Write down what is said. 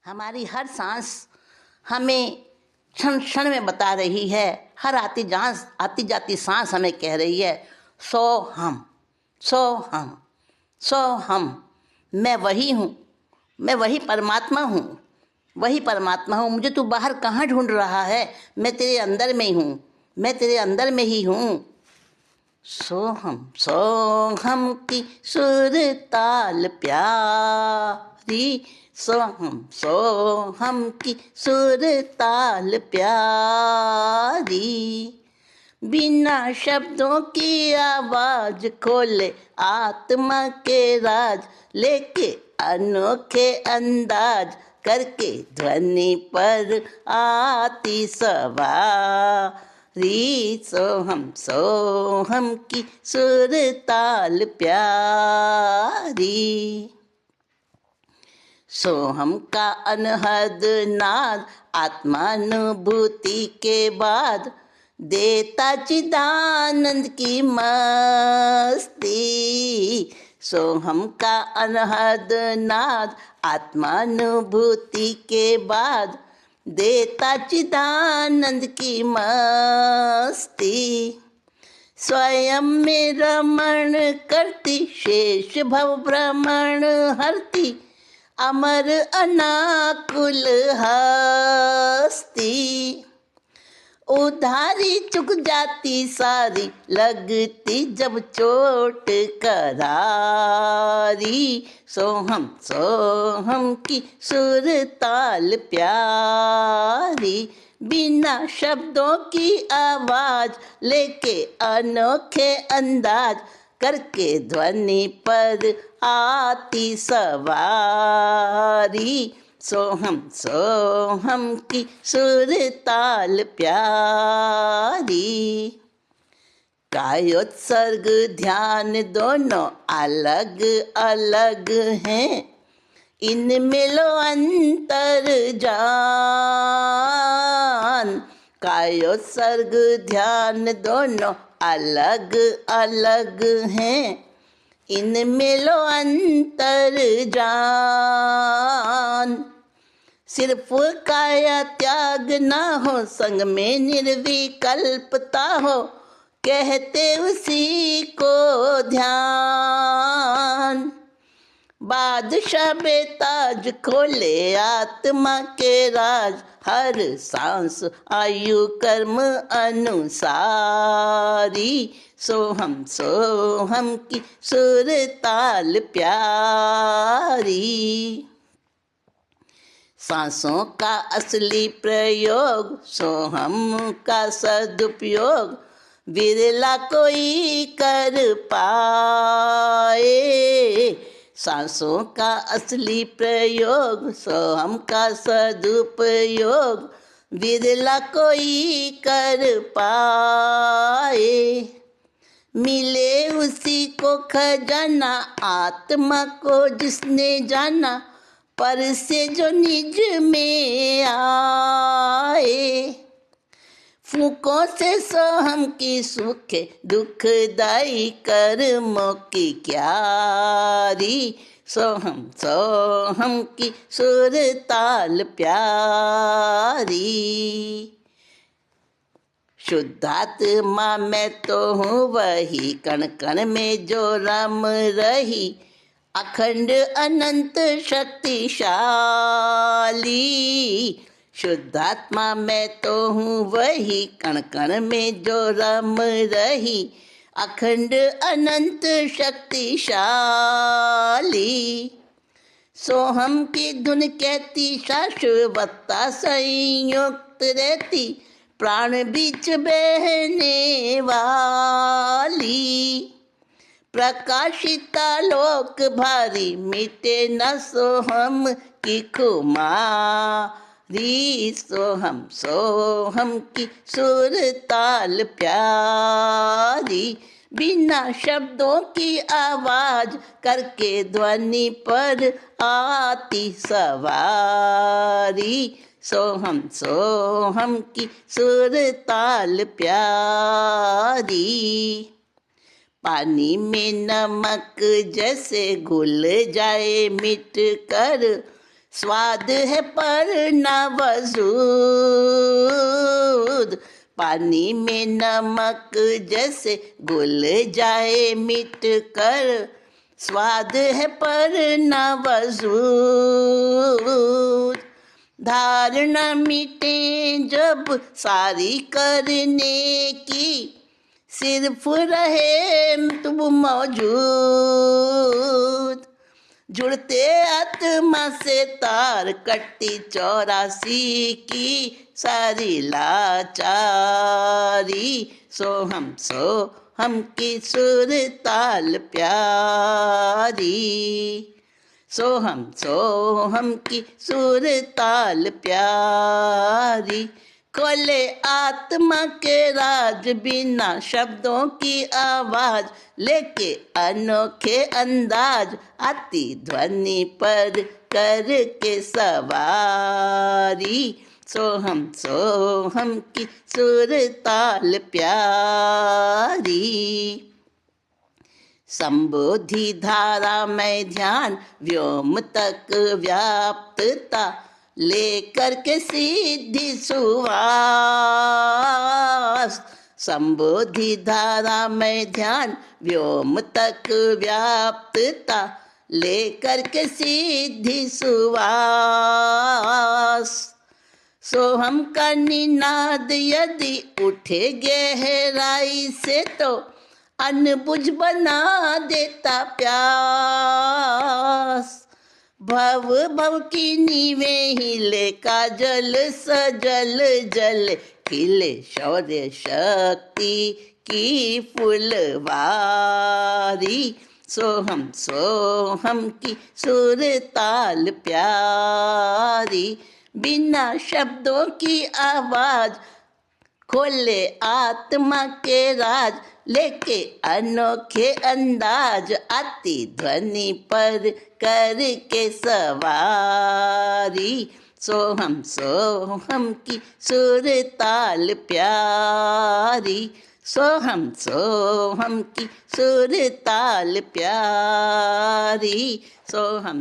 हमारी हर सांस हमें क्षण क्षण में बता रही है। हर आती जाती सांस हमें कह रही है, सो हम, सो हम, सो हम। मैं वही हूँ, मैं वही परमात्मा हूँ, वही परमात्मा हूँ। मुझे तू बाहर कहाँ ढूंढ रहा है? मैं तेरे अंदर में ही हूँ, मैं तेरे अंदर में ही हूँ। सोहम की सुर ताल प्यारी, सोहम की सुर ताल प्यारी। बिना शब्दों की आवाज खोले आत्मा के राज, लेके अनोखे अंदाज करके ध्वनि पर आती सवारी। सोहम की सुर ताल प्यारी। सोहम का अनहद नाद आत्मानुभूति के बाद देता चिदानंद की मस्ती। सोहम का अनहद नाद आत्मानुभूति के बाद देता चिदानंद की मस्ती। स्वयं में रमण करती शेष भव भ्रमण हरती, अमर अनाकुल हस्ती। उधारी चुक जाती सारी, लगती जब चोट करारी। सोहम की सुर ताल प्यारी। बिना शब्दों की आवाज लेके अनोखे अंदाज करके ध्वनि पर आती सवारी। सोहम की सुर ताल प्यारी। कायोत्सर्ग ध्यान दोनों अलग अलग हैं, इनमें लो अंतर जान। कायोत्सर्ग ध्यान दोनों अलग अलग हैं, इनमें लो अंतर जान। सिर्फ काया त्याग ना हो, संग में निर्विकल्पता हो, कहते उसी को ध्यान। बादशाह बेताज खोले आत्मा के राज, हर सांस आयु कर्म अनुसारी। सोहम की सुर ताल प्यारी। सांसों का असली प्रयोग सोहम का सदुपयोग, विरला कोई कर पाए। सांसों का असली प्रयोग सोहम का सदुपयोग, विरला कोई कर पाए। मिले उसी को खजाना आत्मा को जिसने जाना, पर से जो निज में आए। फूकों से सोहम की सुखे दुखदाई कर्मों की क्यारी। सोहम की सुर ताल प्यारी। शुद्धात्मा मैं तो हूँ वही, कण कण में जो रम रही, अखंड अनंत शक्तिशाली। शुद्धात्मा मैं तो हूँ वही, कण कण में जो रम रही, अखंड अनंत शक्तिशाली। सोहम की धुन कहती शाश्वतता संयुक्त रहती, प्राण बीच बहने वाली। प्रकाशिता लोक भारी, मिटे न सोहम की खुमारी। सोहम की सुर ताल प्यारी। बिना शब्दों की आवाज करके ध्वनि पर आती सवारी। सोहम की सुर ताल प्यारी। पानी में नमक जैसे घुल जाए मिट कर, स्वाद है पर ना वजूद, पानी में नमक जैसे घुल जाए मिट कर, स्वाद है पर न वजूद। धार न मिटे जब सारी करने की, सिर्फ रहे तुम मौजूद। जुड़ते आत्मा से तार, कटती 84 की सारी लाचारी। सो हम की सुर ताल प्यारी, सो हम की सुर ताल प्यारी। खोले आत्मा के राज, बिना शब्दों की आवाज, लेके अनोखे अंदाज, आती ध्वनि पर करके सवारी। सो हम की सुर ताल प्यारी। संबोधि धारा में ध्यान व्योम तक व्याप्तता, लेकर के सीधी सुवास। संबोधि धारा में ध्यान व्योम तक व्याप्तता, लेकर के सीधी सुवास। सोहम का निनाद यदि उठे गहराई से, तो अनबुझ बना देता प्यास। भव भव की नीवे हिले, काजल सजल जल खिले, शौर्य शक्ति की फुलवारी। सोहम की सुर ताल प्यारी। बिना शब्दों की आवाज, खोले आत्मा के राज, लेके अनोखे अंदाज, आती ध्वनि पर करके सवारी। सोहम की सुर ताल प्यारी। सोहम की सुर ताल प्यारी। सोहम